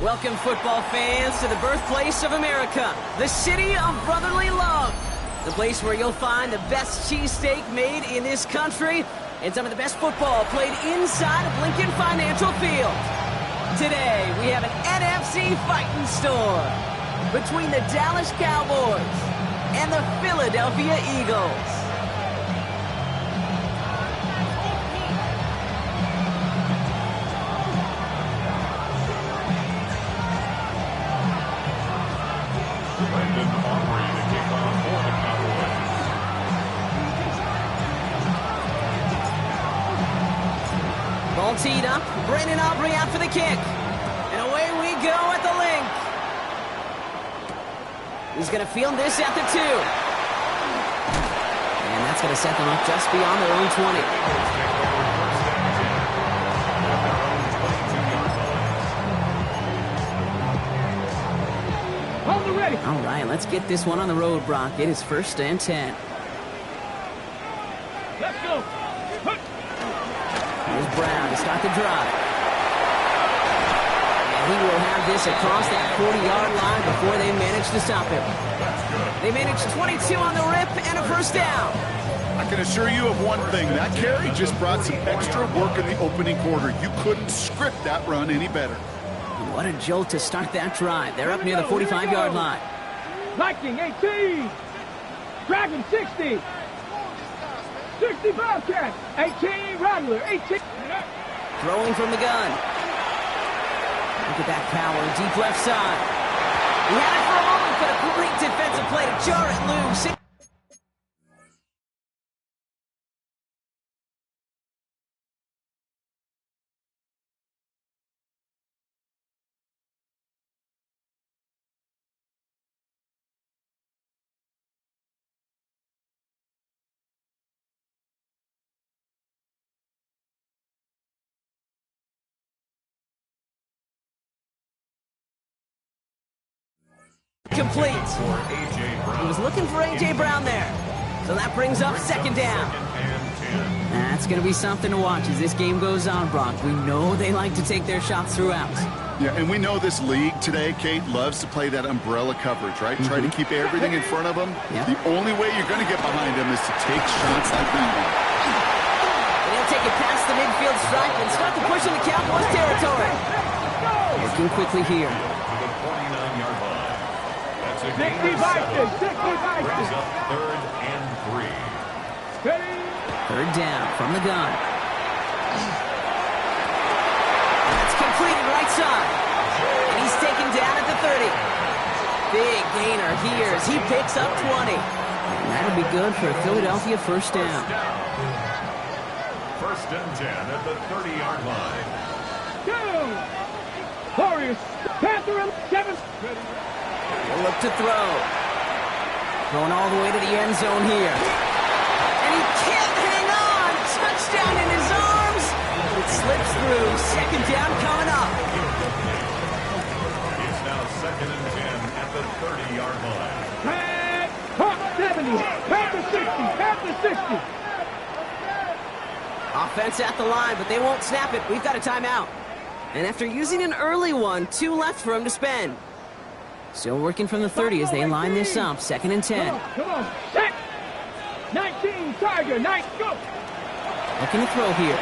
Welcome, football fans, to the birthplace of America, the city of brotherly love. The place where you'll find the best cheesesteak made in this country and some of the best football played inside of Lincoln Financial Field. Today, we have an NFC fighting storm between the Dallas Cowboys and the Philadelphia Eagles. Ball teed up, Brandon Aubrey out for the kick. And away we go at the link. He's going to field this at the 2. And that's going to set them up just beyond their own 20. On the ready. All right, let's get this one on the road, Brock. It is 1st and 10. Let's go. Here's Brown to start the drive. And he will have this across that 40-yard line before they manage to stop him. They managed 22 on the rip and a 1st down. I can assure you of one thing. That carry just brought some extra work in the opening quarter. You couldn't script that run any better. What a jolt to start that drive. They're up near the 45-yard line. Viking 18. Dragon 60. 60 Bobcat. 18 Rattler. 18. Throwing from the gun. Look at that power. Deep left side. He had it for a moment, but a great defensive play to jar it loose. Complete. He was looking for A.J. Brown there. So that brings up 2nd down. That's going to be something to watch as this game goes on, Brock. We know they like to take their shots throughout. Yeah, and we know this league today, Kate, loves to play that umbrella coverage, right? Try to keep everything in front of them. Yep. The only way you're going to get behind them is to take shots like that one. They'll take it past the midfield stripe and start to push into Cowboys territory. Looking quickly here. 60 Vikings. 60 Vikings. 3rd and 3. Steady. 3rd down from the gun. That's completed right side. And he's taken down at the 30. Big gainer here as he picks up 20. And that'll be good for a Philadelphia 1st down. 1st and 10 at the 30-yard line. Go. Warriors. Panther 7. He'll look to throw. Going all the way to the end zone here. And he can't hang on. Touchdown in his arms. It slips through. 2nd down coming up. It's now 2nd and 10 at the 30-yard line. Panther 70. Panther 60. Panther 60. Offense at the line, but they won't snap it. We've got a timeout. And after using an early one, 2 left for him to spend. Still working from the 30 as they line this up. 2nd and 10. Come on. Set. 19 Tiger. 9. Go. Looking to throw here.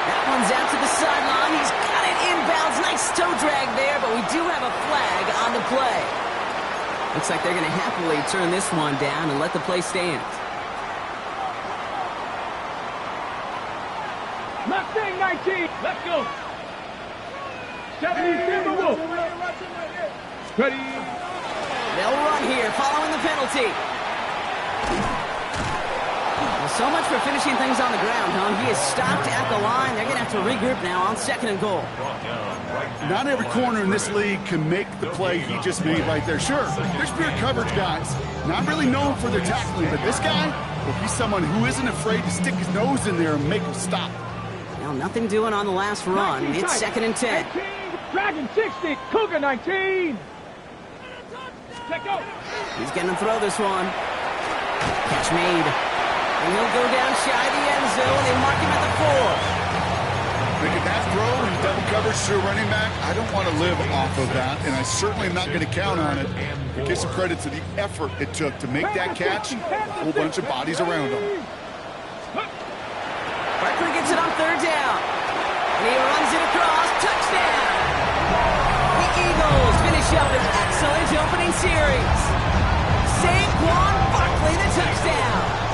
That one's out to the sideline. He's got it inbounds. Nice toe drag there, but we do have a flag on the play. Looks like they're going to happily turn this one down and let the play stand. Mustang 19. Let's go. 70 Timber Wolf. Ready. They'll run here following the penalty. They'll So much for finishing things on the ground, huh? He is stopped at the line. They're going to have to regroup now on 2nd and goal. Not every corner in this league can make the play he just made right there. Sure, there's pure coverage guys. Not really known for their tackling, but this guy, well, he's someone who isn't afraid to stick his nose in there and make him stop. Well, nothing doing on the last run. It's 2nd and 10. 18, Dragon 60, Cougar 19. Check out. He's going to throw this one. Catch made. And he'll go down shy of the end zone. They mark him at the 4. Making that throw in double coverage to a running back, I don't want to live off of that, and I certainly am not going to count on it. But give some credit to the effort it took to make that catch, a whole bunch of bodies around him. Barkley gets it on 3rd down. And he runs it across. Touchdown! The Eagles finish up an excellent opening series. Saquon Barkley, the touchdown.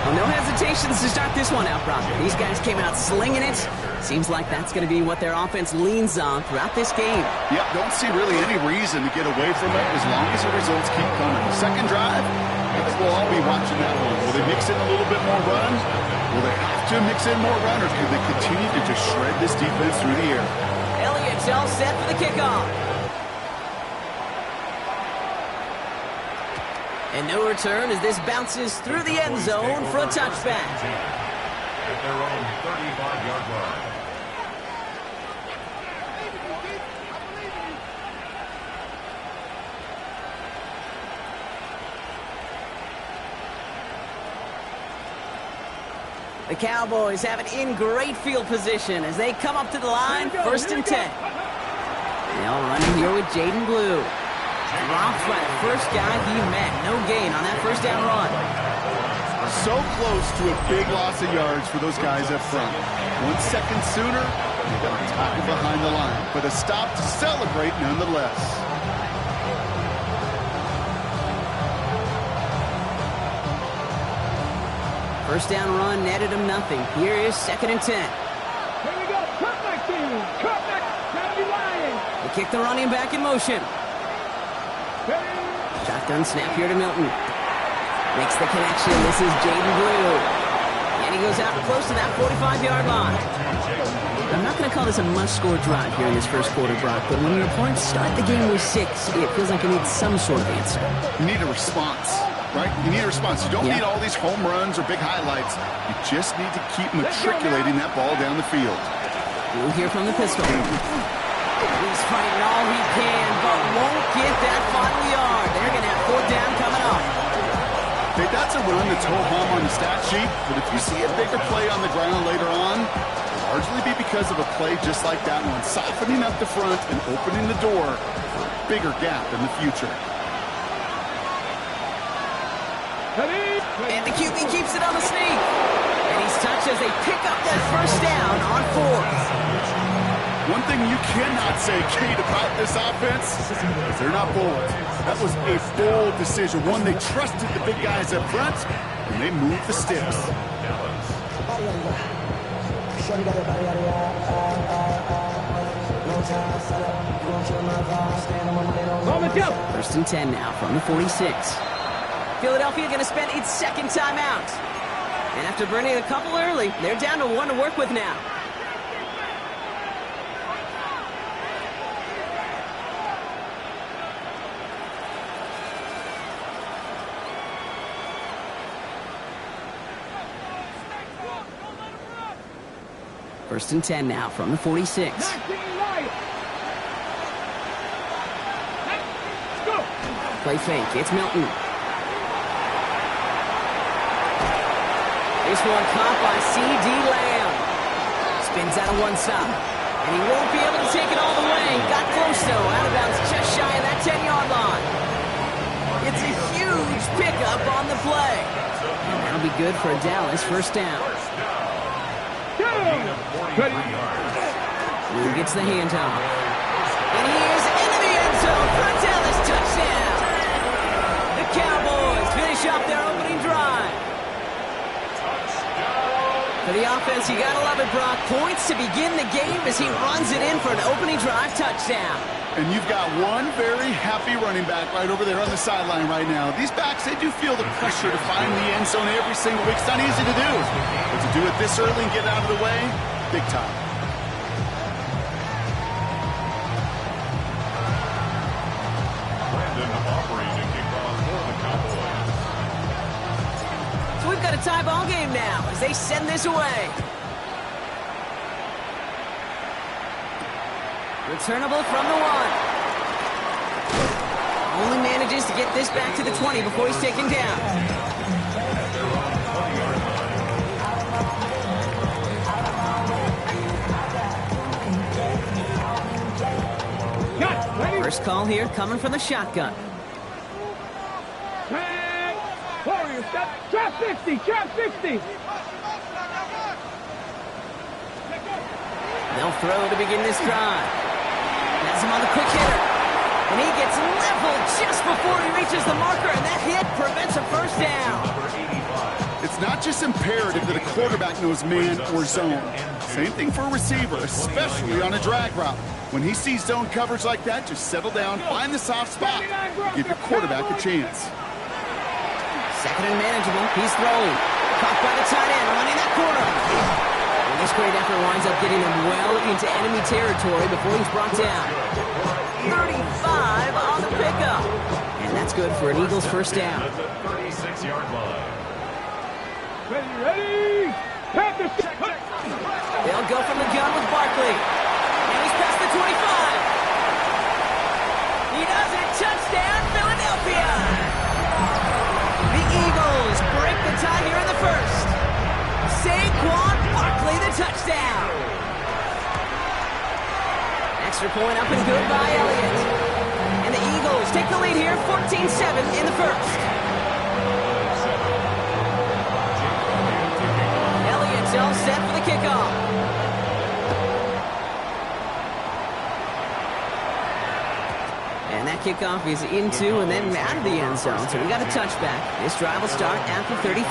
Well, no hesitations to start this one out, Brock. These guys came out slinging it. Seems like that's going to be what their offense leans on throughout this game. Yeah, don't see really any reason to get away from it as long as the results keep coming. The second drive, I think we'll all be watching that one. Will they mix in a little bit more run? Will they have to mix in more run, or can they continue to just shred this defense through the air? Elliott's all set for the kickoff. And no return as this bounces through the end zone for a touchback. At their own 35-yard line. The Cowboys have it in great field position as they come up to the line, 1st and 10. They'll run in here with Jaden Blue. Dropped by the first guy he met. No gain on that 1st down run. So close to a big loss of yards for those guys up front. 1 second sooner, they got a tackle behind the line. But a stop to celebrate nonetheless. First down run netted him nothing. Here is 2nd and 10. Here we go. Cut back team. Cut back. Tammy Lion. They kick the running back in motion. Shotgun snap here to Milton. Makes the connection. This is Jaden Blue. And he goes out close to that 45-yard line. I'm not going to call this a must-score drive here in this first quarter, Brock, but when your opponents start the game with 6, it feels like you need some sort of answer. You need a response, right? You need a response. You don't need all these home runs or big highlights. You just need to keep matriculating that ball down the field. Blue here from the pistol. He's fighting all he can, but won't get that final yard. They're going to have 4th down coming up. Hey, that's a run that's ho-hum on the stat sheet, but if you see a bigger play on the ground later on, it'll largely be because of a play just like that one, softening up the front and opening the door for a bigger gap in the future. And the QB keeps it on the sneak. And he's touched as they pick up that 1st down on 4th. One thing you cannot say, Kate, about this offense is they're not bold. That was a bold decision. One, they trusted the big guys up front, and they moved the sticks. First and 10 now from the 46. Philadelphia going to spend its 2nd timeout. And after burning a couple early, they're down to 1 to work with now. First and 10 now from the 46. Play fake. It's Milton. This one caught by C.D. Lamb. Spins out of one stop. And he won't be able to take it all the way. Got close, though. Out of bounds just shy of that 10-yard line. It's a huge pickup on the play. And that'll be good for a Dallas 1st down. Blue gets the handoff. And he is into the end zone for a Dallas touchdown. The Cowboys finish up their opening drive. For the offense, you gotta love it, Brock. Points to begin the game as he runs it in for an opening drive touchdown. And you've got one very happy running back right over there on the sideline right now. These backs, they do feel the pressure to find the end zone every single week. It's not easy to do. But to do it this early and get out of the way, big time. Brandon offering to kick off for the Cowboys. So we've got a tie ball game now as they send this away. Returnable from the 1. Only manages to get this back to the 20 before he's taken down. First call here coming from the shotgun. Warriors, trap 60, trap 60. They'll throw to begin this drive. Has him on the quick hitter. And he gets leveled just before he reaches the marker, and that hit prevents a first down. It's not just imperative that a quarterback knows man or zone. Same thing for a receiver, especially on a drag route. When he sees zone coverage like that, just settle down, find the soft spot, give your quarterback a chance. Second and manageable. He's throwing. Caught by the tight end, running that corner. And this great effort winds up getting him well into enemy territory before he's brought down. 35 on the pickup. And that's good for an Eagles first down. At the 36-yard line. Ready? Panthers. They'll go from the gun with Barkley. And he's past the 25. He does it. Touchdown, Philadelphia. The Eagles break the tie here in the first. Saquon Barkley, the touchdown. Extra point up and good by Elliott. And the Eagles take the lead here, 14-7 in the first. Elliott's all set for the kickoff. And that kickoff is into and then out of the end zone. So we got a touchback. This drive will start after 35.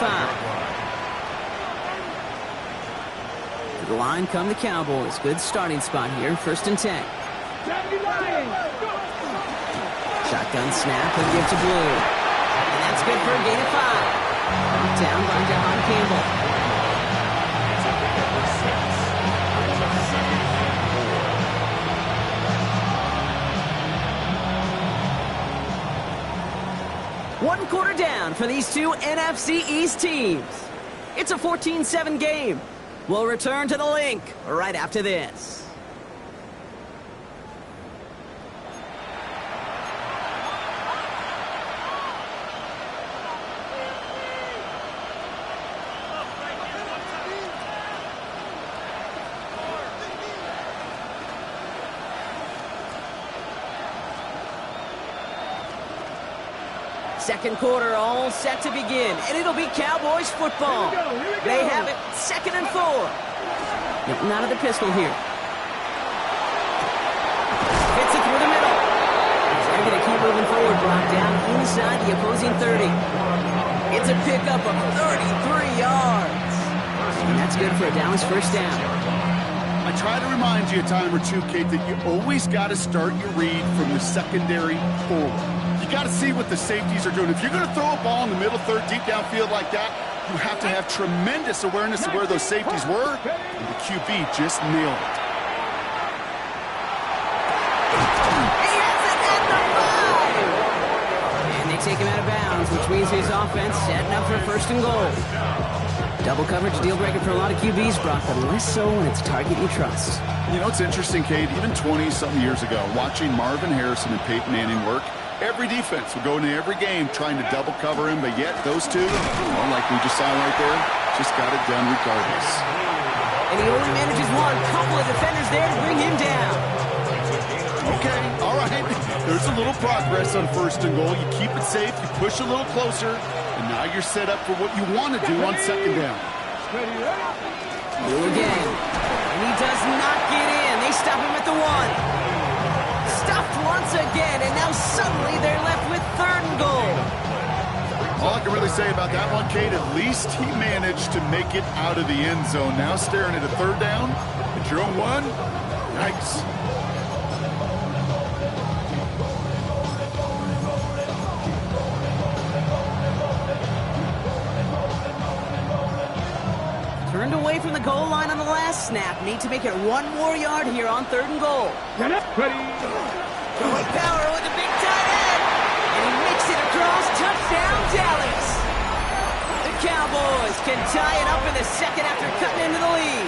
To the line come the Cowboys. Good starting spot here, 1st and 10. Shotgun snap and give to Blue. And that's good for a gain of 5. Knocked down by Jahan Campbell. One quarter down for these two NFC East teams. It's a 14-7 game. We'll return to the link right after this. Second quarter all set to begin, and it'll be Cowboys football. Here we go. They have it 2nd and 4. Getting out of the pistol here. Hits it through the middle. They're going to keep moving forward, brought down inside the opposing 30. It's a pickup of 33 yards. And that's good for a Dallas first down. I try to remind you a time or two, Kate, that you always got to start your read from the secondary forward. You got to see what the safeties are doing. If you're going to throw a ball in the middle third, deep downfield like that, you have to have tremendous awareness of where those safeties were, and the QB just nailed it. He has it at the 5! And they take him out of bounds, which means his offense setting up for 1st and goal. Double coverage deal breaker for a lot of QBs, Brock, but less so when it's a target you trust. You know, it's interesting, Kate, even 20-something years ago, watching Marvin Harrison and Peyton Manning work, every defense would go into every game trying to double cover him, but yet those two, well, like we just saw right there, just got it done regardless. And he only manages one. Couple of defenders there to bring him down. Okay, all right. There's a little progress on 1st and goal. You keep it safe, you push a little closer, and now you're set up for what you want to do on 2nd down. Blue again. And he does not get in. They stop him at the 1. Stuffed once again, and now suddenly they're left with 3rd and goal. All I can really say about that one, Kate, at least he managed to make it out of the end zone. Now staring at a 3rd down, at your own 1, yikes. turned away from the goal line on the last snap. Need to make it 1 more yard here on 3rd and goal. Get up, ready. Power with a big tight end. And he makes it across. Touchdown, Dallas. The Cowboys can tie it up in the second after cutting into the lead.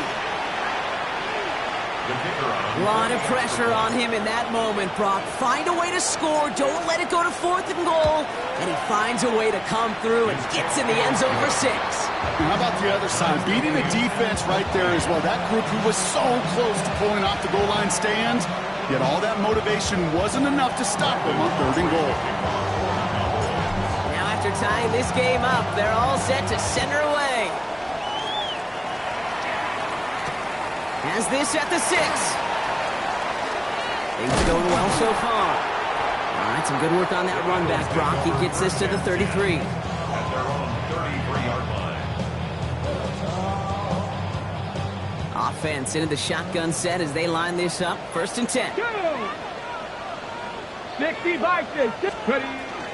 A lot of pressure on him in that moment, Brock. Find a way to score. Don't let it go to 4th and goal. And he finds a way to come through and gets in the end zone for 6. How about the other side? Beating the defense right there as well. That group who was so close to pulling off the goal line stand, yet all that motivation wasn't enough to stop them on 3rd and goal. Now after tying this game up, they're all set to center away. Has this at the 6. Things going well so far. All right, some good work on that run back, Brock. He gets this to the 33. At their own 33-yard line. Offense into the shotgun set as they line this up. 1st and 10. Go. 60 by 6. Ready.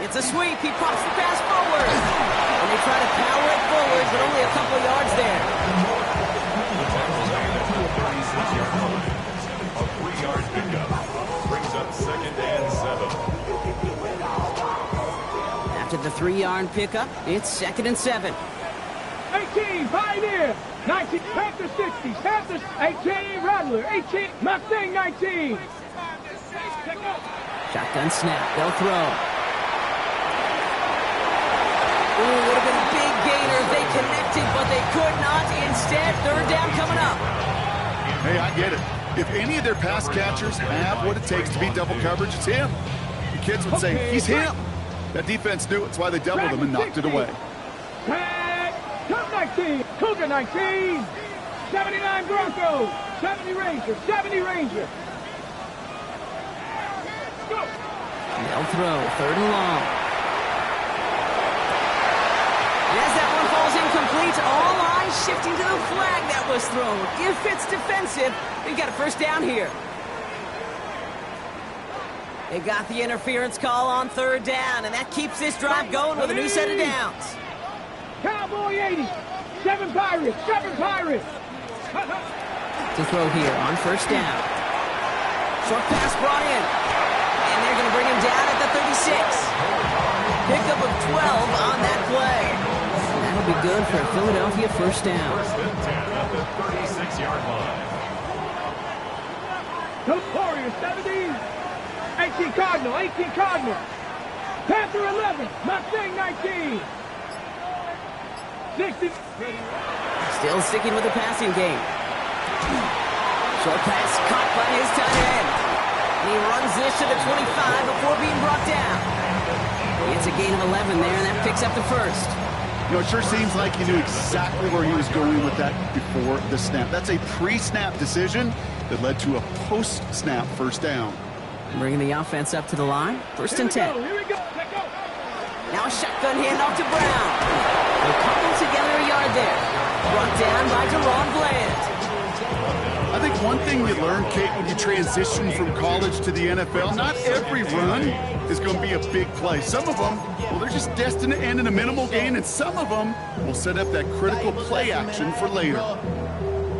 It's a sweep. He pops the pass forward. And they try to power it forward, but only a couple yards there. The tackle made at the 36-yard line. A 3-yard pickup brings up 2nd and 7. After the 3-yard pickup, it's 2nd and 7. 18, Pioneer. 19, Panther 60, Panther 18, Rattler, 18, Mustang 19. Shotgun snap. They'll throw. Ooh, would have been a big gainer if they connected, but they could not. Instead, 3rd down coming up. Hey, I get it. If any of their pass catchers have what it takes to beat double coverage, it's him. The kids would say, he's him. That defense knew it. That's why they doubled him and knocked it away. Cup 19, Cougar 19, 79 Broncos, 70 Ranger, 70 Ranger. Go. They'll throw. 3rd and long. And as that one falls incomplete, all eyes shifting to the flag that was thrown. If it's defensive, we've got a 1st down here. They got the interference call on 3rd down, and that keeps this drive going with a new set of downs. Cowboy 80, 7 Pirates, 7 Pirates. To throw here on 1st down. Short pass brought in. And they're going to bring him down at the 36. Pickup of 12 on that play. And that'll be good for a Philadelphia 1st down. 1st and 10 at the 36-yard line. Coach Warriors 70, 18 Cardinal, 18 Cardinal. Panther 11, Mustang 19. 60. Still sticking with the passing game. Short pass caught by his tight end. And he runs this to the 25 before being brought down. It's a gain of 11 there, and that picks up the 1st. You know, it sure seems like he knew exactly where he was going with that before the snap. That's a pre-snap decision that led to a post-snap 1st down. Bringing the offense up to the line. 1st and 10. Here we go. Let go. Now a shotgun handoff to Brown. They'll couple together a yard there. Brought down by Deron Bland. I think one thing you learn, Kate, when you transition from college to the NFL, not every run is going to be a big play. Some of them, well, they're just destined to end in a minimal gain, and some of them will set up that critical play action for later.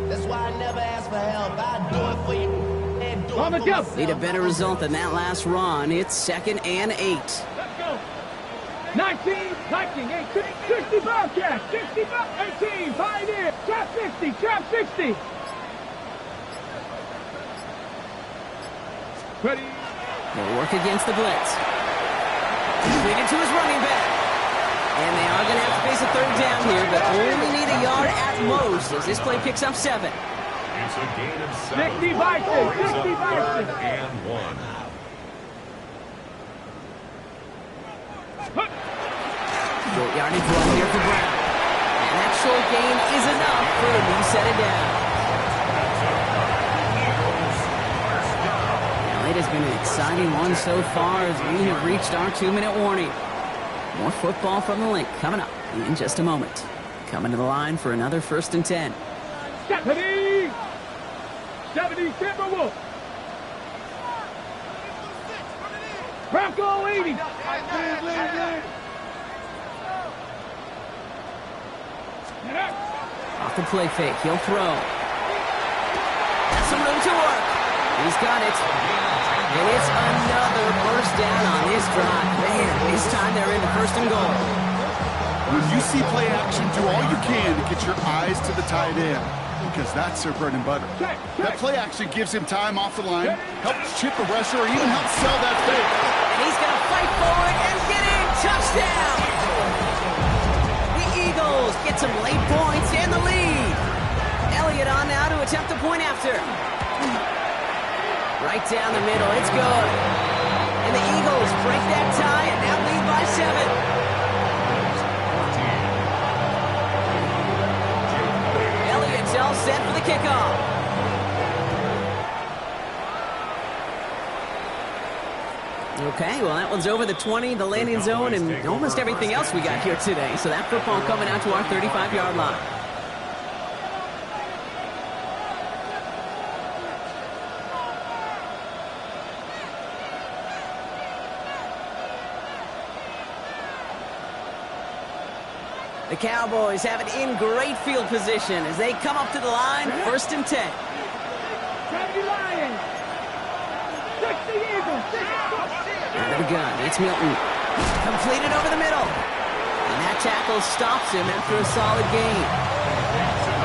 That's why I never ask for help. I do it for you. And do On the it jump. for Need a myself. better result than that last run. It's 2nd and 8. Let's go. 19, 18, 60 Bobcats, 60 18, Pioneer, trap 60, trap 60. Ready. They'll work against the blitz. Completed to his running back. And they are going to have to face a 3rd down here, but only need a yard at most as this play picks up 7. It's a gain of 7. 60 by 6, 60 Brings by up 6. 3rd and 1. Short yardage run here for Brown. And that short gain is enough for a new set of downs. Now, it has been an exciting one so far as we have reached our 2-minute warning. More football from the Link coming up in just a moment. Coming to the line for another 1st and 10. 70, 70 Timberwolves. Bronco 80. the play fake. He'll throw. Has some room to work. He's got it. And it's another first down on this drive. Man, this time they're into first and goal. When you see play action, do all you can to get your eyes to the tight end, because that's their bread and butter. That play action gives him time off the line, helps chip a rusher, or even helps sell that fake. And he's going to fight forward and get in. Touchdown! The Eagles get some late points and the lead. Elliott on now to attempt the point after. Right down the middle, it's good. And the Eagles break that tie and now lead by 7. Elliott's all set for the kickoff. Okay, well that one's over the 20, the landing zone, and almost everything else we got here today. So that football coming out to our 35-yard line. The Cowboys have it in great field position as they come up to the line, 1st and 10. 70 Lions. 60 Eagles. Out of the gun, it's Milton. Completed over the middle. And that tackle stops him after a solid gain.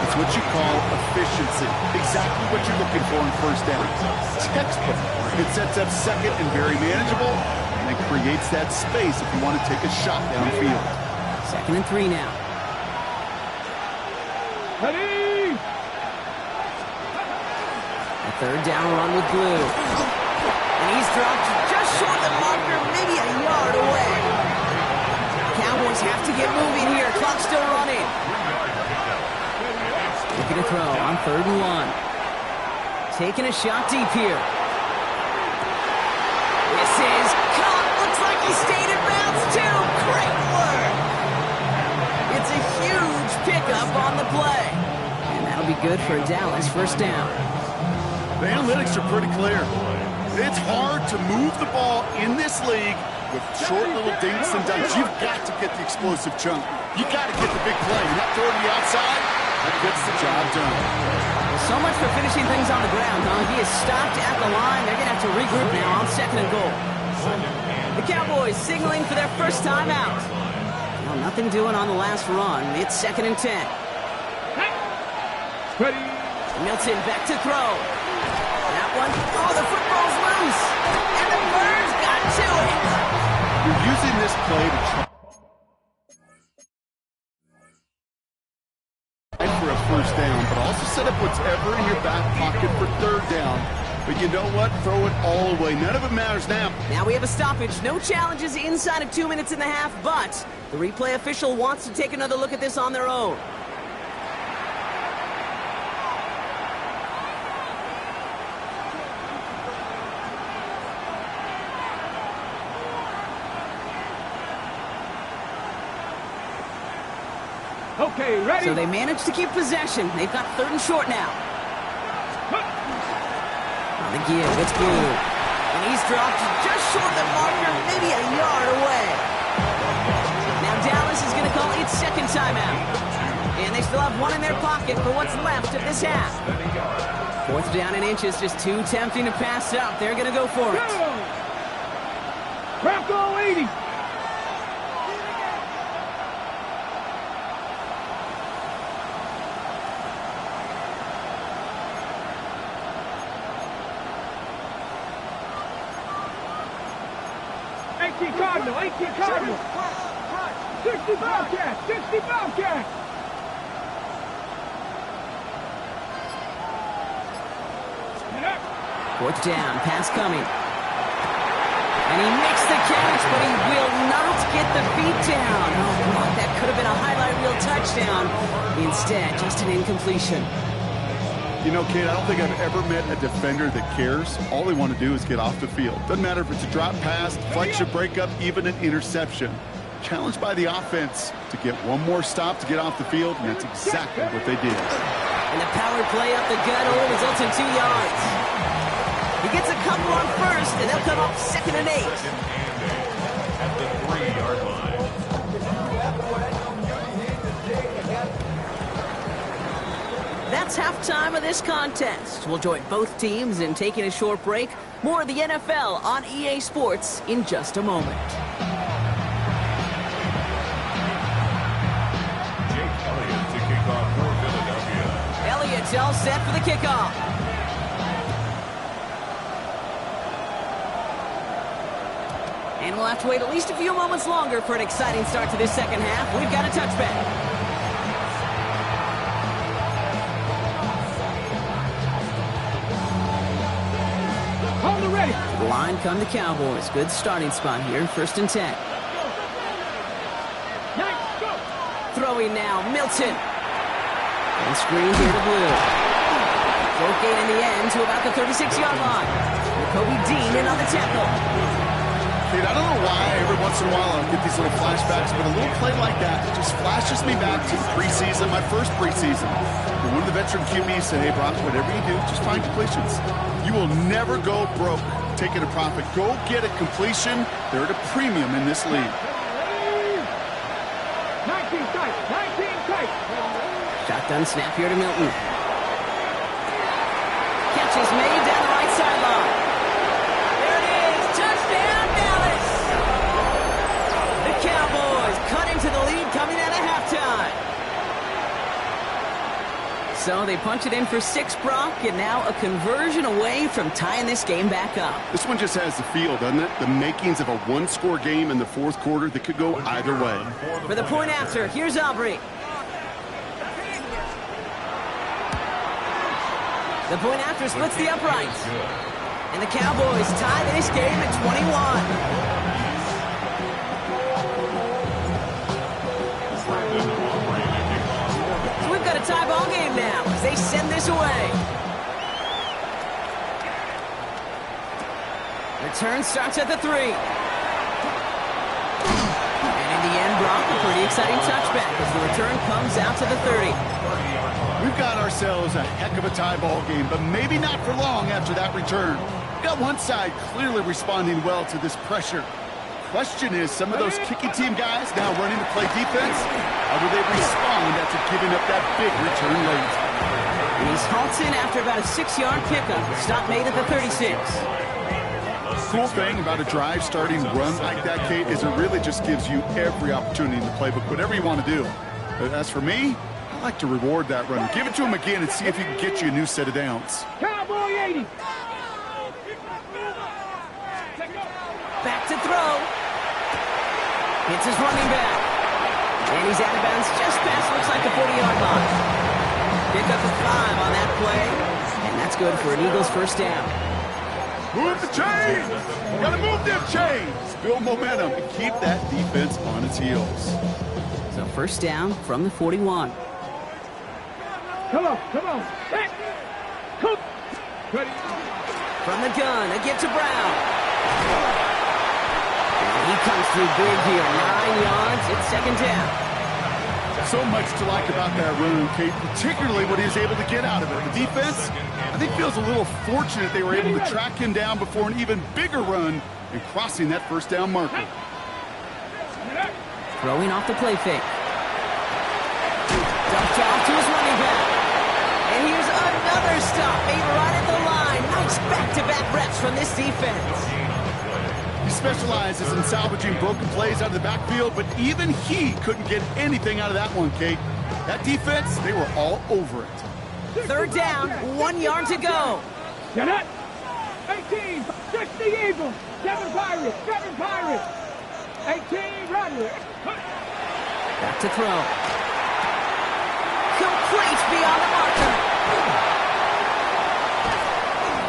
It's what you call efficiency. Exactly what you're looking for in first down. Textbook. It sets up second and very manageable, and it creates that space if you want to take a shot downfield. 2nd and 3 now. Ready? A 3rd down run with Blue. And he's dropped just short of the marker, maybe a yard away. Cowboys have to get moving here. Clock's still running. Looking to throw on 3rd and 1. Taking a shot deep here. This is caught. Looks like he stayed in bounds too. Great work. It's a huge pickup on the play. And that'll be good for Dallas. 1st down. The analytics are pretty clear. It's hard to move the ball in this league with short little dinks and dunks. You've got to get the explosive chunk. You got to get the big play. And that throw to the outside, that gets the job done. Well, so much for finishing things on the ground, huh? He is stopped at the line. They're going to have to regroup now on 2nd and goal. The Cowboys signaling for their first time out. Well, nothing doing on the last run. It's 2nd and 10. Ready? Milton back to throw. That one, oh, the football's loose. And the Birds got to it. You're using this play to try for a first down, but also set up whatever in your back pocket for 3rd down. But you know what? Throw it all away. None of it matters now. Now we have a stoppage. No challenges inside of 2 minutes and a half, but the replay official wants to take another look at this on their own. Okay, ready? So they managed to keep possession. They've got 3rd and short now. On the give, it's Blue. And he's dropped just short of the marker, maybe a yard away. Now Dallas is going to call its 2nd timeout. And they still have 1 in their pocket for what's left of this half. 4th down and inches, just too tempting to pass up. They're going to go for it. Bronco 80. Cardinal, 18 Cardinal. 60 Bobcats, 60 Bobcats. Fourth down, pass coming. And he makes the catch, but he will not get the feet down. Oh, boy, that could have been a highlight reel touchdown. Instead, just an incompletion. You know, Kate, I don't think I've ever met a defender that cares. All they want to do is get off the field. Doesn't matter if it's a drop pass, deflection, breakup, even an interception. Challenged by the offense to get one more stop to get off the field, and that's exactly what they did. And the power play up the gut only results in 2 yards. He gets a couple on 1st, and they'll come up 2nd and 8. At the 3-yard line. it's halftime of this contest. We'll join both teams in taking a short break. More of the NFL on EA Sports in just a moment. Jake Elliott to kick off for Philadelphia. Elliott's all set for the kickoff. And we'll have to wait at least a few moments longer for an exciting start to this second half. We've got a touchback. Ready. Line come the Cowboys. Good starting spot here. 1st and 10. Nice, go. Throwing now, Milton. And screen here to Blue. Short gain in the end to about the 36-yard line. Kobe Dean in on the tackle. Kate, I don't know why every once in a while I'll get these little flashbacks, but a little play like that just flashes me back to the preseason, my first preseason. And one of the veteran QBs said, hey, Brock, whatever you do, just find completions. You will never go broke taking a profit. Go get a completion. They're at a premium in this league. 19 tight, 19 tight. Shotgun snap here to Milton. Catch is made down the right sideline. There it is. Touchdown, Dallas. The Cowboys cut into the lead coming out of halftime. So they punch it in for 6, Brock, and now a conversion away from tying this game back up. This one just has the feel, doesn't it? The makings of a one-score game in the 4th quarter that could go either way. For the point after, here's Aubrey. The point after splits the uprights. And the Cowboys tie this game at 21. A tie ball game now as they send this away. Return starts at the 3. And in the end, Brock, a pretty exciting touchback as the return comes out to the 30. We've got ourselves a heck of a tie ball game, but maybe not for long after that return. We've got one side clearly responding well to this pressure. Question is, some of those kicking team guys now running to play defense, how do they respond after giving up that big return late? And he's halted after about a 6-yard pickup. The stop made at the 36. Cool thing about a drive starting run like that, Kate, is it really just gives you every opportunity in the playbook, whatever you want to do. But as for me, I like to reward that runner. Give it to him again and see if he can get you a new set of downs. Cowboy 80. Back to throw. Hits his running back. And he's out of bounds just past, looks like the 40-yard line. Pick up a 5 on that play. And that's good for an Eagles first down. Move the chains! Gotta move them chains! Build momentum and keep that defense on its heels. So first down from the 41. Come on. Hey. Cook. Ready. From the gun, a get to Brown. He comes through big here, 9 yards, it's second down. So much to like about that run, Kate, particularly what he was able to get out of it. The defense, I think, feels a little fortunate they were able to track him down before an even bigger run and crossing that first down marker. Throwing off the play fake. Dumped off to his running back. And here's another stop made right at the line. Nice back-to-back reps from this defense. He specializes in salvaging broken plays out of the backfield, but even he couldn't get anything out of that one, Kate. That defense, they were all over it. Third down, 1 yard to go. Get it. 18, 60 Eagles, 7 Pirates. 18 Rattlers. Back to throw. Complete beyond the marker.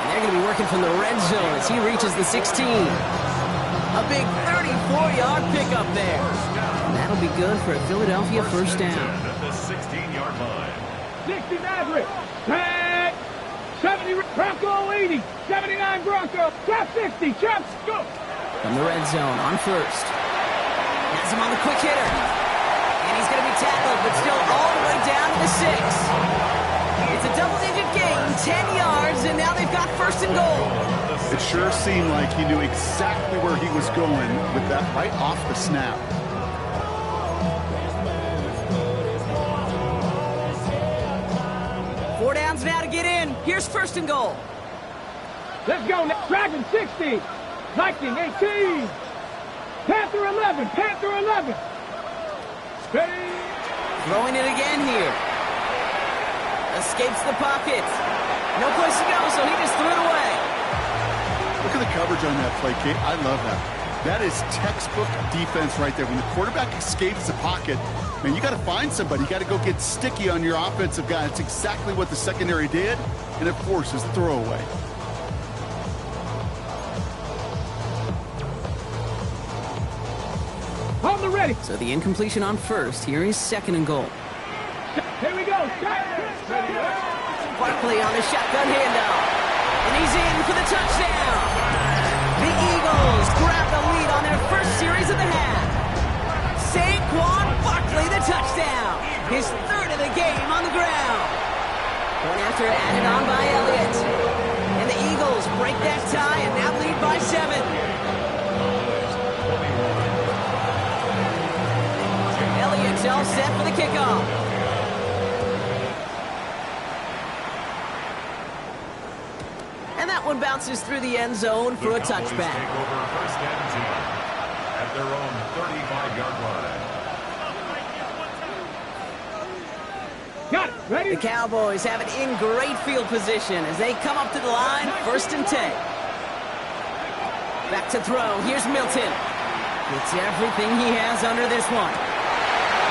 And they're going to be working from the red zone as he reaches the 16. A big 34-yard pickup there. And that'll be good for a Philadelphia first down. At the 16-yard line. 60 Maverick. Tag. 70 Bronco 80. 79 Bronco. Trap 60. Trap. Go. From the red zone on first. Has him on the quick hitter. And he's going to be tackled, but still all the way down to the 6. It's a double-digit gain, 10 yards, and now they've got first and goal. It sure seemed like he knew exactly where he was going with that right off the snap. chance now to get in. Here's first and goal. Let's go now. Dragon 60. Viking 18. Panther 11. Panther 11. Ready. Throwing it again here. Escapes the pocket. No place to go, so he just threw it away. Look at the coverage on that play, Kate. I love that. That is textbook defense right there. When the quarterback escapes the pocket, man, you got to find somebody. You got to go get sticky on your offensive guy. It's exactly what the secondary did, and it forces the throwaway. On the ready. So the incompletion on first. Here is second and goal. Here we go. Barkley on the shotgun handoff. And he's in for the touchdown. The Eagles grab the lead on their first series of the half. Saquon Barkley, the touchdown. His third of the game on the ground. Point after added on by Elliott. And the Eagles break that tie and now lead by 7. Elliott's all set for the kickoff. And that one bounces through the end zone for a touchback. Take over first and 10 at their own 35-yard line. Got it. Ready. The Cowboys have it in great field position as they come up to the line, first and 10. Back to throw. Here's Milton. Gets everything he has under this one.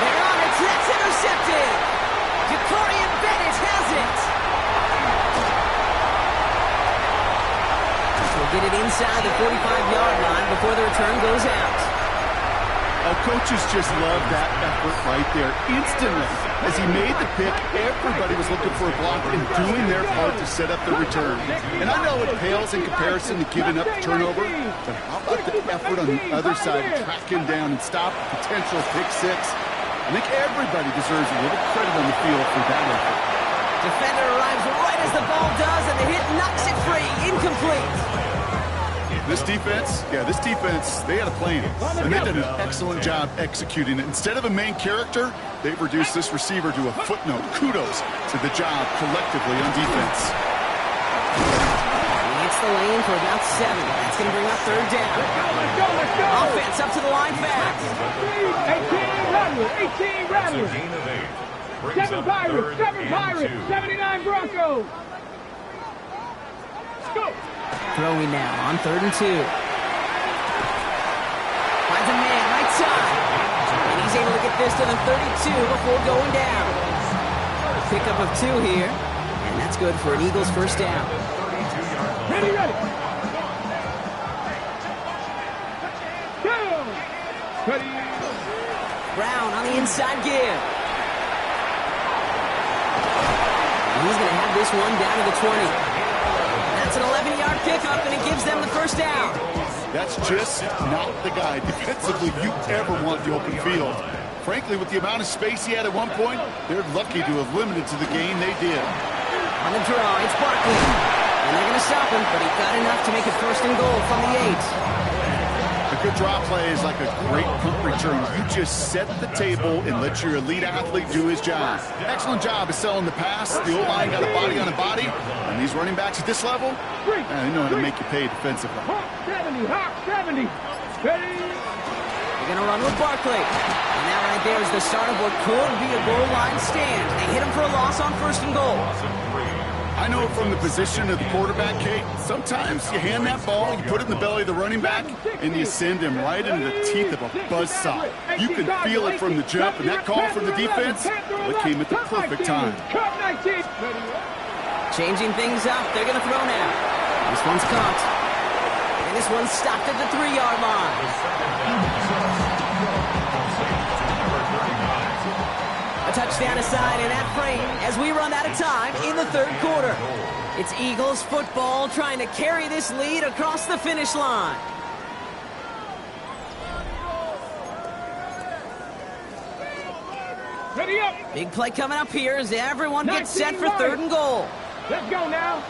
They're on it. That's intercepted. Jacorian Bennett has it. We'll get it inside the 45-yard line before the return goes out. Oh, coaches just love that effort right there. Instantly, as he made the pick, everybody was looking for a block and doing their part to set up the return. And I know it pales in comparison to giving up the turnover, but how about the effort on the other side to track him down and stop a potential pick six? I think everybody deserves a little credit on the field for that effort. Defender arrives right as the ball does, and the hit knocks it free. Incomplete. This defense, they had a plan, and they did an excellent job executing it. Instead of a main character, they've reduced this receiver to a footnote. Kudos to the job collectively on defense. He hits the lane for about 7. That's going to bring up third down. Let's go. Offense up to the line fast. 18 Rattlers. 18 of 8. 7 Pirates. 7 Pirates. 79 Broncos. Let's go. Throwing now on 3rd and 2. Finds a man right side. And he's able to get this to the 32 before going down. Pickup of 2 here. And that's good for an Eagles first down. Ready. Go. Ready. Brown on the inside give. And he's going to have this one down to the 20. That's an 11-yard pickup, and it gives them the first down. That's just not the guy defensively you ever want the open field. Frankly, with the amount of space he had at one point, they're lucky to have limited to the game they did. On the draw, it's Barkley. And they're going to stop him, but he got enough to make it first and goal from the 8. A good draw play is like a great punt return. You just set the table and let your elite athlete do his job. Excellent job of selling the pass. The O-line got a body on a body. And these running backs at this level, they know how to make you pay defensively. Hawk 70. Hawk 70. Ready. They're going to run with Barkley. And that right there is the start of what could be a goal line stand. They hit him for a loss on first and goal. I know from the position of the quarterback, Kate, sometimes you hand that ball, you put it in the belly of the running back, and you send him right into the teeth of a buzzsaw. You can feel it from the jump, and that call from the defense, it came at the perfect time. Changing things up, they're going to throw now. This one's caught. And this one's stopped at the 3-yard line. A touchdown aside in that frame as we run out of time in the 3rd quarter. It's Eagles football trying to carry this lead across the finish line. Ready up. Big play coming up here as everyone gets set for 3rd and goal. Let's go now.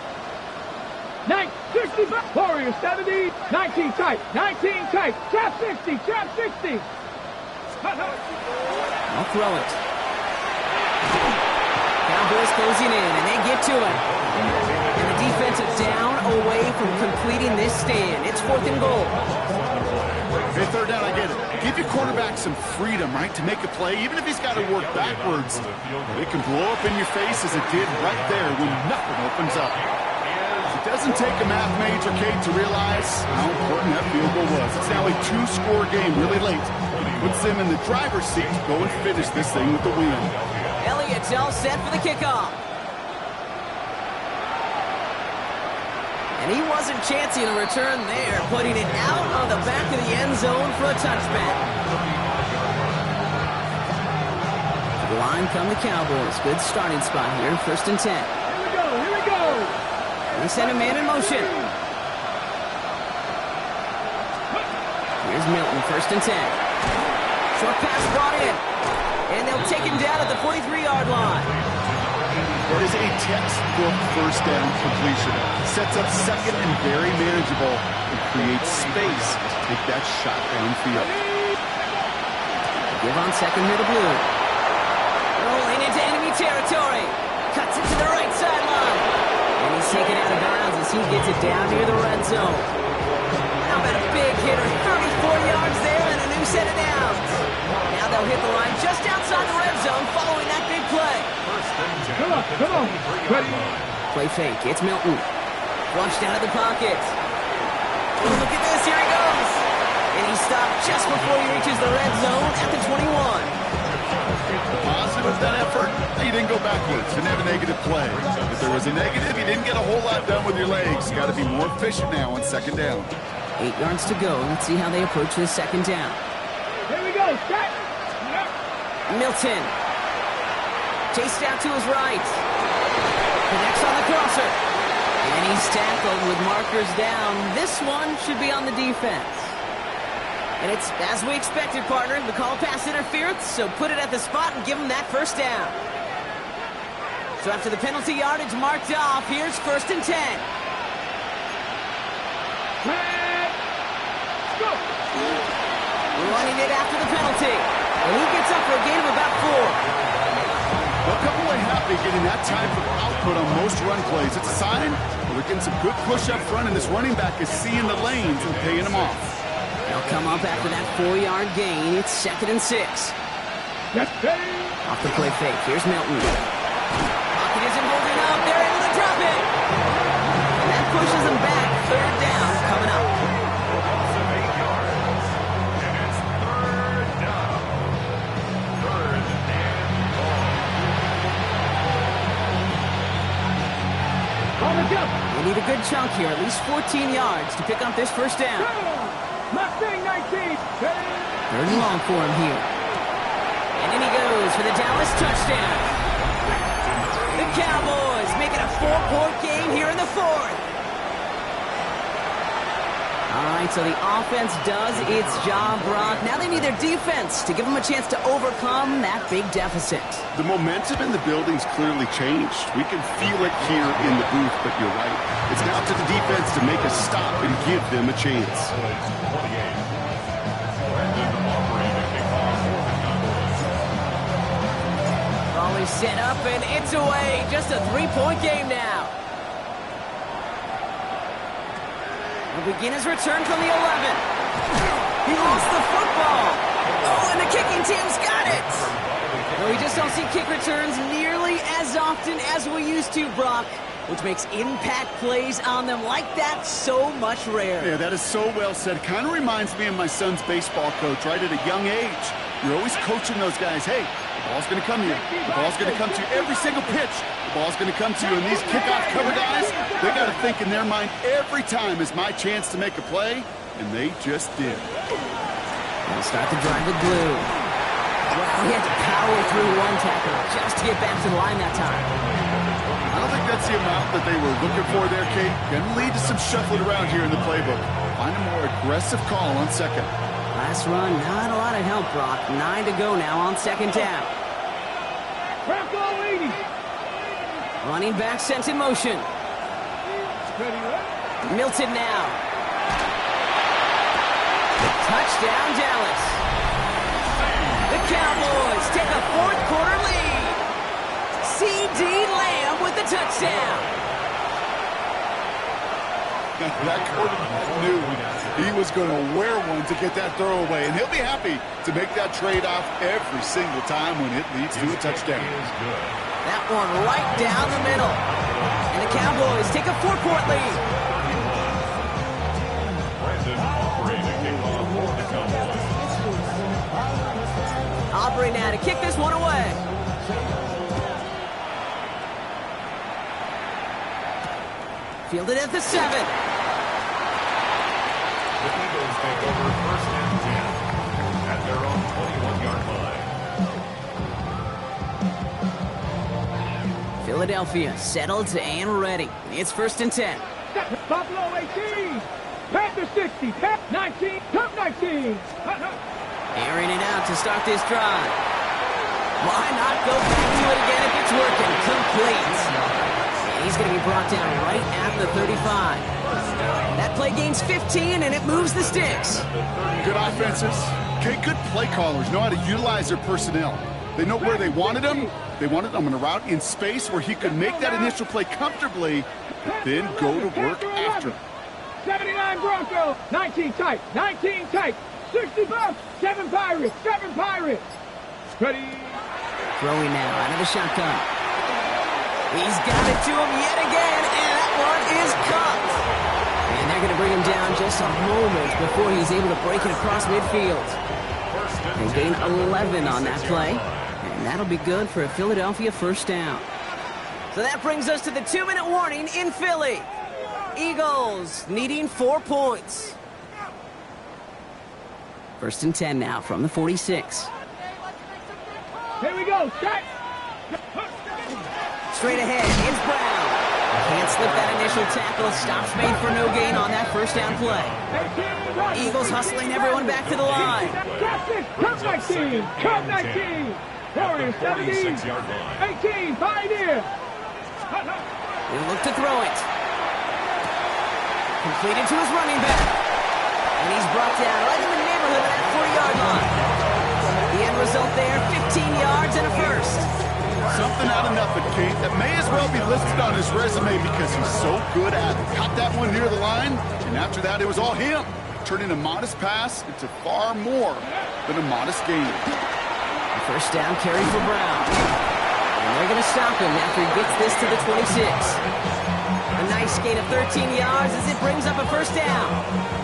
65. Warriors 70. 19 tight. 19 tight. Trap 60. Trap 60. I'll throw it. Cowboys closing in, and they get to it. And the defensive down away from completing this stand. It's 4th and goal. Hey, 3rd down, I get it. Give your quarterback some freedom, right, to make a play, even if he's got to work backwards. It can blow up in your face as it did right there when nothing opens up. It doesn't take a math major, Kate, to realize how important that field goal was. It's now a 2-score game really late. It puts them in the driver's seat to go and finish this thing with the win. Elliott's all set for the kickoff. And he wasn't chancing a return there, putting it out on the back of the end zone for a touchback. The line come the Cowboys. Good starting spot here, 1st and 10. Here we go, here we go. They send a man in motion. Here's Milton, 1st and 10. Short pass brought in. And they'll take him down at the 43-yard line. That is a textbook 1st down completion. Sets up 2nd and very manageable and creates space to take that shot downfield. Give on 2nd near the blue. Rolling into enemy territory. Cuts it to the right sideline. And he's taken out of bounds as he gets it down near the red zone. How about a big hitter? 34 yards there and a new set of downs. Now they'll hit the line just outside the red zone following that big play. Come on, come on. Ready? Play fake. It's Milton. Flushed out of the pocket. Oh, look at this. Here he goes. And he stopped just before he reaches the red zone at the 21. Positive of that effort, he didn't go backwards. Didn't have a negative play. If there was a negative, he didn't get a whole lot done with your legs. Got to be more efficient now on 2nd down. 8 yards to go. Let's see how they approach this 2nd down. Here we go. Set. Yep. Milton. Chased out to his right. Connects on the crosser. And he's tackled with markers down. This one should be on the defense. And it's as we expected, partner. The call pass interference, so put it at the spot and give him that 1st down. So after the penalty yardage marked off, here's 1st and 10. Let's go. Running it after the penalty. And he gets up for a gain of about 4. They'll come away happy getting that type of output on most run plays. It's a sign that we're getting some good push up front, and this running back is seeing the lanes and paying them off. They'll come up after that 4-yard gain. It's 2nd and 6. Yes, ready. Off the play fake. Here's Milton. Pocket isn't holding up. They're able to drop it. And that pushes them back. 3rd down coming up. They need a good chunk here, at least 14 yards to pick up this 1st down. Mustang 19. 3rd and long for him here. And in he goes for the Dallas touchdown. The Cowboys make it a 4-point game here in the 4th. All right, so the offense does its job, Brock. Now they need their defense to give them a chance to overcome that big deficit. The momentum in the building's clearly changed. We can feel it here in the booth, but you're right. It's now up to the defense to make a stop and give them a chance. Raleigh set up, and it's away. Just a 3-point game now. He'll begin his return from the 11. He lost the football. Oh, and the kicking team's got it. No, we just don't see kick returns nearly as often as we used to, Brock, which makes impact plays on them like that so much rarer. Yeah, that is so well said. Kind of reminds me of my son's baseball coach, right at a young age. You're always coaching those guys, hey, the ball's going to come to you. The ball's going to come to you every single pitch. The ball's going to come to you. And these kickoff cover guys, they got to think in their mind every time is my chance to make a play, and they just did. They'll start the drive with blue. Wow, he had to power through one tackle just to get back to the line that time. I don't think that's the amount that they were looking for there, Kate. Going to lead to some shuffling around here in the playbook. Find a more aggressive call on 2nd. Last run, not a lot of help, Brock. 9 to go now on 2nd down. Bronco 80. Running back sent in motion. Milton now. Touchdown, Dallas. The Cowboys take a 4th quarter lead. C.D. Lamb with the touchdown. That quarterback knew he was going to wear one to get that throw away, and he'll be happy to make that trade-off every single time when it leads to a touchdown. That one right down the middle. And the Cowboys take a 4-point lead. Brandon Aubrey to kick off for the Cowboys. Aubrey now to kick this one away. Fielded at the 7. The Eagles take over first and 10 at their own 21-yard line. Philadelphia settled and ready. It's first and 10. Buffalo 18. Panther 60. 19. Cup 19. Airing it out to start this drive. Why not go back to it again if it's working? Complete. And he's going to be brought down right at the 35. That play gains 15, and it moves the sticks. Good offenses. Okay, good play callers know how to utilize their personnel. They know where they wanted him. They wanted him in a route in space where he could make that initial play comfortably, then go to work after. 79 Broncos. 19 tight. 19 tight. 60 Bucks. 7 Pirates. 7 Pirates. Ready. Throwing now out of the shotgun. He's got it to him yet again, and that one is caught. And they're going to bring him down just a moment before he's able to break it across midfield. They gained 11 on that play, and that'll be good for a Philadelphia first down. So that brings us to the 2-minute warning in Philly. Eagles needing 4 points. First and 10 now from the 46. Here we go. Set. Straight ahead, it's Brown. Can't slip that initial tackle. Stops made for no gain on that first down play. Eagles hustling everyone back to the line. Cup 19. Cup 19. Warriors 17. 18. Pioneer. He'll look to throw it. Completed to his running back. And he's brought down right in the neighborhood of that 40-yard line. The end result there, 15 yards and a first. Something out of nothing, Kate, that may as well be listed on his resume because he's so good at it. Caught that one near the line, and after that, it was all him, turning a modest pass into far more than a modest gain. The first down carry for Brown. And they're going to stop him after he gets this to the 26. A nice gain of 13 yards as it brings up a first down.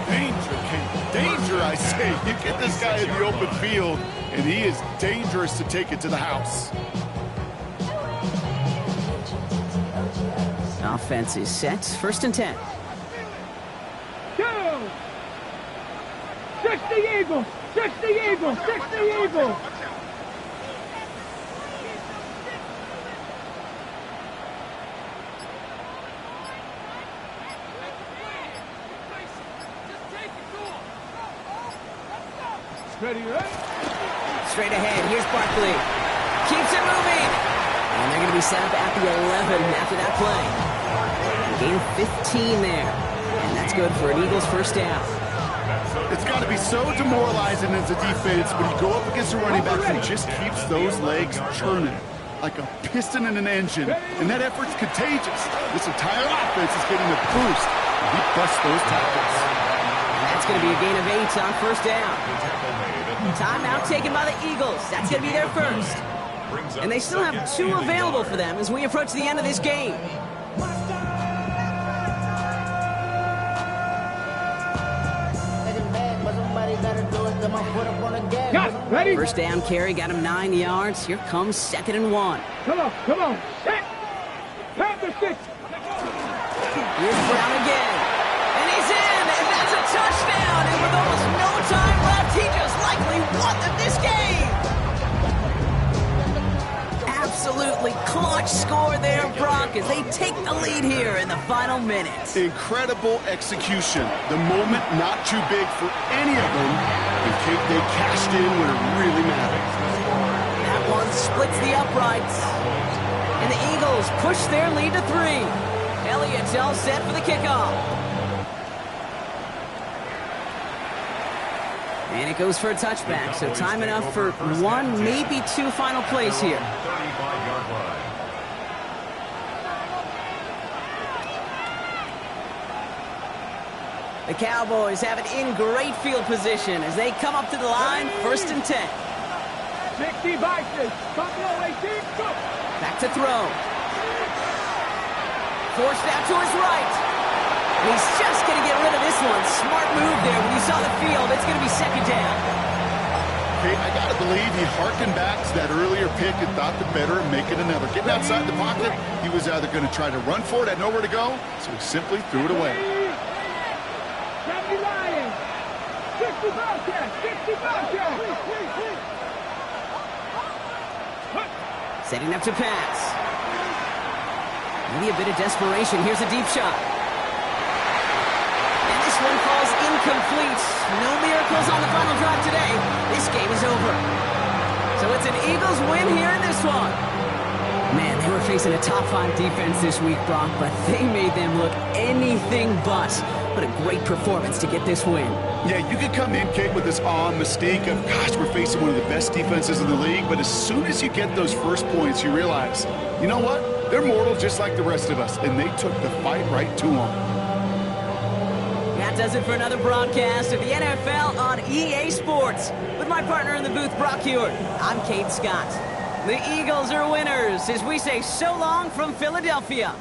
Danger, Kate. Danger, I say. You get this guy in the open field, and he is dangerous to take it to the house. Offense is set. First and 10. Go. 60 Eagles. 60 Eagles. 60 Eagles. Ready, right? Straight ahead. Here's Barkley. Keeps it moving. And they're going to be set up at the 11 after that play. Gain of 15 there. And that's good for an Eagles first down. It's got to be so demoralizing as a defense when you go up against a running back who just keeps those legs churning like a piston in an engine. And that effort's contagious. This entire offense is getting a boost. And he busts those tackles. That's going to be a gain of 8 on first down. Timeout taken by the Eagles. That's going to be their first. And they still have 2 available for them as we approach the end of this game. Got ready? First down carry got him 9 yards. Here comes 2nd and 1. Come on, come on. Set. Panther 6. Here's Brown again. And he's in, and that's a touchdown. And with almost no time left, he just likely won this game. Absolutely clutch score there, Brock, as they take the lead here in the final minutes. Incredible execution. The moment not too big for any of them. And Kate, they cashed in when it really mattered. That one splits the uprights. And the Eagles push their lead to 3. Elliott's all set for the kickoff. And it goes for a touchback, so time enough for 1, maybe 2 final plays here. The Cowboys have it in great field position as they come up to the line, 1st and 10. 60 boxes. Buffalo 18. Go. Back to throw. Forced out to his right. And he's just going to get rid of this one. Smart move there. When you saw the field, it's going to be 2nd down. Okay, I got to believe he harkened back to that earlier pick and thought the better of making another. Getting outside the pocket, he was either going to try to run for it, had nowhere to go, so he simply threw it away. 70 Lions. 60 Bobcats. 60 Bobcats. Setting up to pass. Maybe a bit of desperation. Here's a deep shot. And this one falls incomplete. No miracles on the final drive today. This game is over. So it's an Eagles win here in this one. Man, they were facing a top 5 defense this week, Brock, but they made them look anything but. What a great performance to get this win. Yeah, you could come in, Kate, with this awe and mystique of, gosh, we're facing one of the best defenses in the league, but as soon as you get those first points, you realize, you know what? They're mortal just like the rest of us, and they took the fight right to them. That does it for another broadcast of the NFL on EA Sports. With my partner in the booth, Brock Huard, I'm Kate Scott. The Eagles are winners as we say so long from Philadelphia.